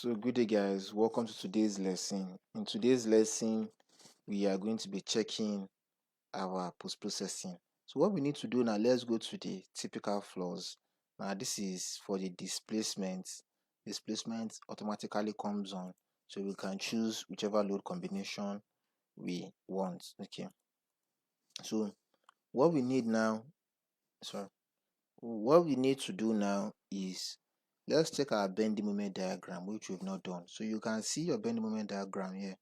So good day guys, welcome to today's lesson. In today's lesson, we are going to be checking our post-processing. So what we need to do now, let's go to the typical flaws. Now this is for the displacement. Displacement automatically comes on, so we can choose whichever load combination we want. Okay. So what we need now, sorry, what we need to do now is let's check our bending moment diagram, which we've not done. So you can see your bending moment diagram here.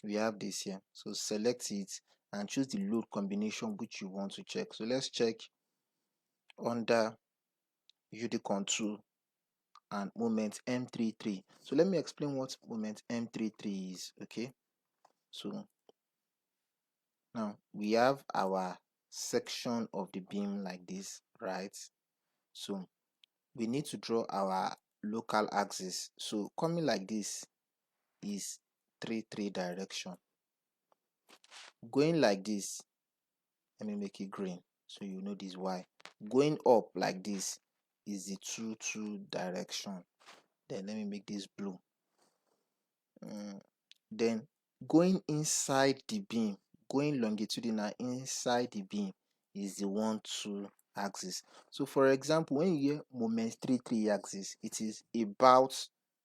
We have this here, so select it and choose the load combination which you want to check. So let's check under UD contour and moment M33. So let me explain what moment M33 is. Okay, so now we have our section of the beam like this, right? So we need to draw our local axis. So coming like this is 3 direction, going like this, let me make it green so you know this why. Going up like this is the 2 direction. Then let me make this blue. Then going inside the beam, going longitudinal inside the beam is the 1-2 axis. So for example, when you hear moment 3 axis, it is about,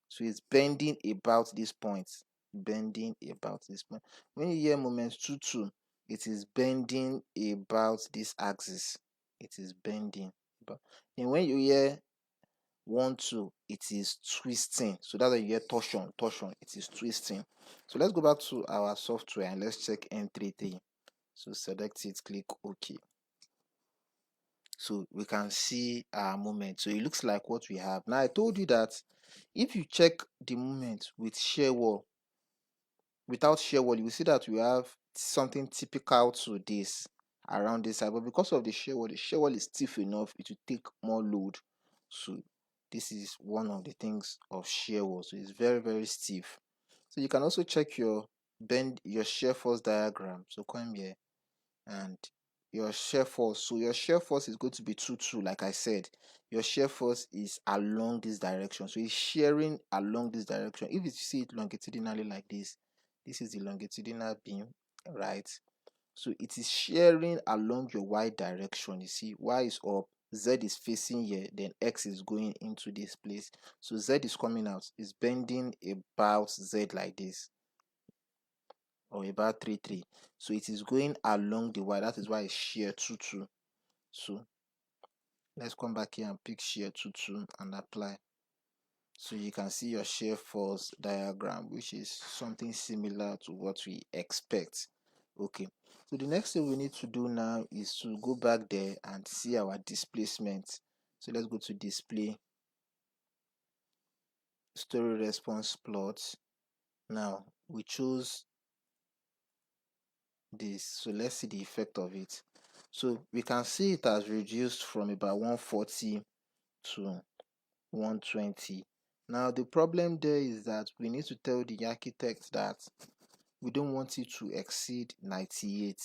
so it's bending about this point, bending about this point. When you hear moment 2 it is bending about this axis, it is bending about. And when you hear 1-2 it is twisting, so that's why you get torsion, it is twisting. So let's go back to our software and let's check M33. So select it, click OK. So we can see our moment. So it looks like what we have. Now I told you that if you check the moment with shear wall, without shear wall, you will see that we have something typical to this around this side, but because of the shear wall is stiff enough, it will take more load. So this is one of the things of shear wall. So it's very stiff. So you can also check your shear force diagram. So come here and your shear force. So your shear force is going to be 2 like I said. Your shear force is along this direction, so it's shearing along this direction. If you see it longitudinally like this, this is the longitudinal beam, right? So it is shearing along your y direction. You see, y is up, z is facing here, then x is going into this place. So z is coming out, is bending about z like this, or about 3. So it is going along the y. That is why it's shear 2. So let's come back here and pick shear 2 and apply. So you can see your shear force diagram, which is something similar to what we expect. Okay, so the next thing we need to do now is to go back there and see our displacement. So let's go to display, story response plot. Now we choose this, so let's see the effect of it. So we can see it has reduced from about 140 to 120. Now the problem there is that we need to tell the architect that we don't want it to exceed 98.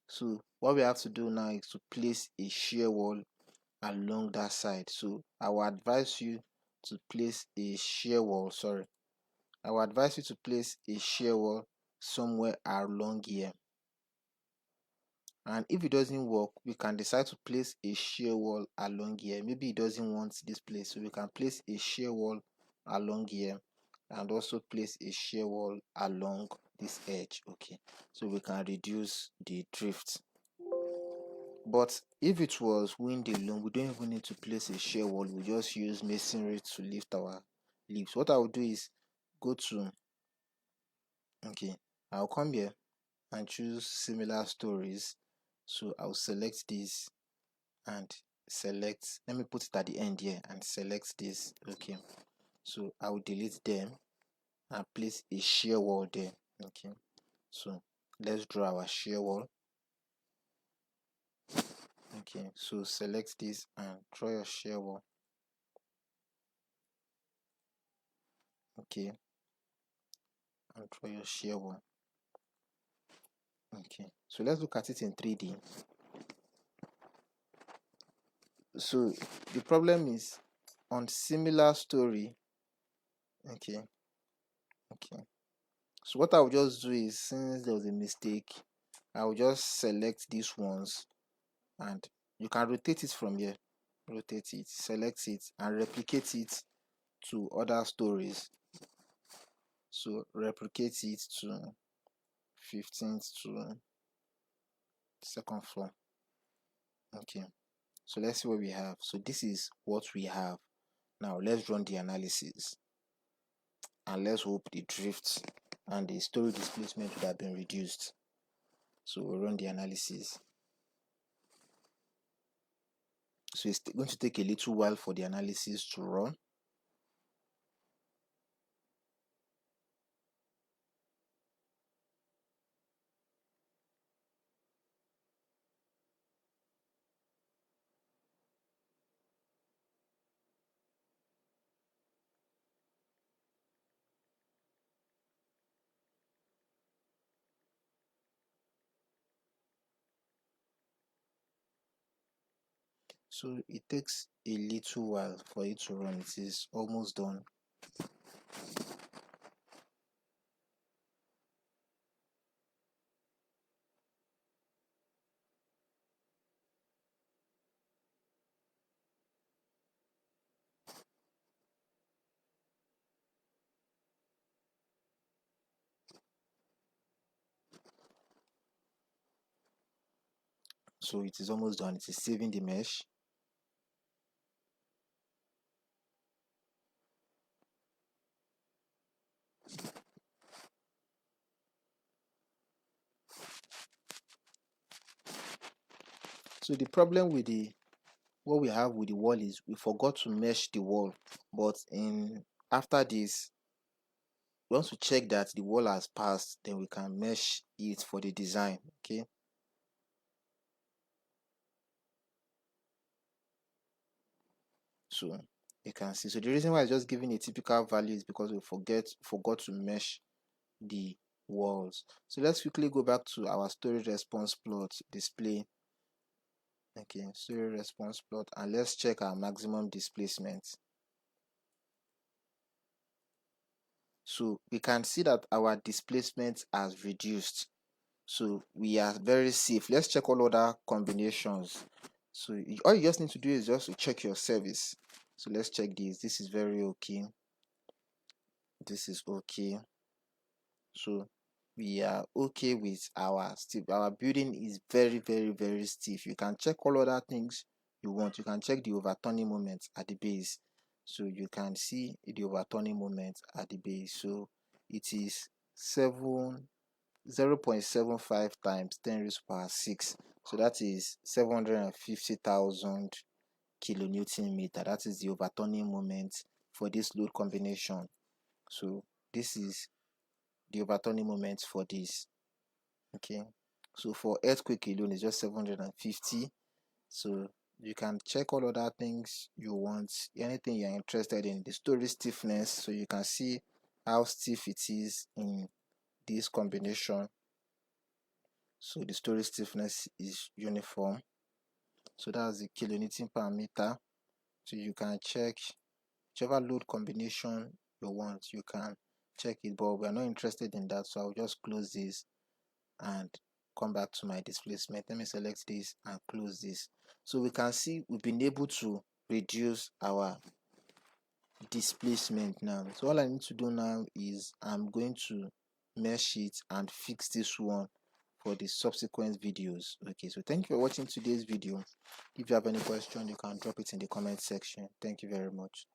So what we have to do now is to place a shear wall along that side. So I will advise you to place a shear wall, somewhere along here. And if it doesn't work, we can decide to place a shear wall along here. Maybe it doesn't want this place, so we can place a shear wall along here and also place a shear wall along this edge. Okay, so we can reduce the drift. But if it was wind alone, we don't even need to place a shear wall. We just use masonry to lift our leaves. What I will do is go to, okay, I'll come here and choose similar stories. So I'll select this and select, let me put it at the end here and select this. Okay, so I will delete them and place a shear wall there. Okay, so let's draw our shear wall. Okay, so select this and draw your shear wall. Okay, and draw your shear wall. Okay, so let's look at it in 3D. So the problem is, on similar story, Okay, okay. So what I'll just do is, since there was a mistake, I'll just select these ones, and you can rotate it from here. Rotate it, select it, and replicate it to other stories. So replicate it to 15th to second floor. Okay, so let's see what we have. So this is what we have. Now let's run the analysis, and let's hope the drift and the story displacement would have been reduced. So we'll run the analysis. So it's going to take a little while for the analysis to run. So it takes a little while for it to run. It is almost done. So it is almost done. It is saving the mesh. So the problem with what we have with the wall is we forgot to mesh the wall. But after this, once we check that the wall has passed, then we can mesh it for the design. Okay. So you can see. So the reason why it's just giving a typical value is because we forgot to mesh the walls. So let's quickly go back to our story response plot display. Okay, story response plot, and let's check our maximum displacement. So we can see that our displacement has reduced. So we are very safe. Let's check all other combinations. So all you just need to do is just to check your service. So let's check this. This is very okay. This is okay. So we are okay with our stiff. Our building is very stiff. You can check all other things you want. You can check the overturning moment at the base. So you can see the overturning moment at the base. So it is 0.75 times 10 raised to power 6. So that is 750,000 kilonewton meter. That is the overturning moment for this load combination. So this is the overturning moment for this. Okay, so for earthquake alone is just 750. So you can check all other things you want, anything you're interested in. The story stiffness, so you can see how stiff it is in this combination. So the story stiffness is uniform. So that's the kilonewton per meter. So you can check whichever load combination you want, you can check it, but we're not interested in that, so I'll just close this and come back to my displacement. Let me select this and close this. So we can see we've been able to reduce our displacement now. So all I need to do now is I'm going to mesh it and fix this one for the subsequent videos. Okay, so thank you for watching today's video. If you have any question, you can drop it in the comment section. Thank you very much.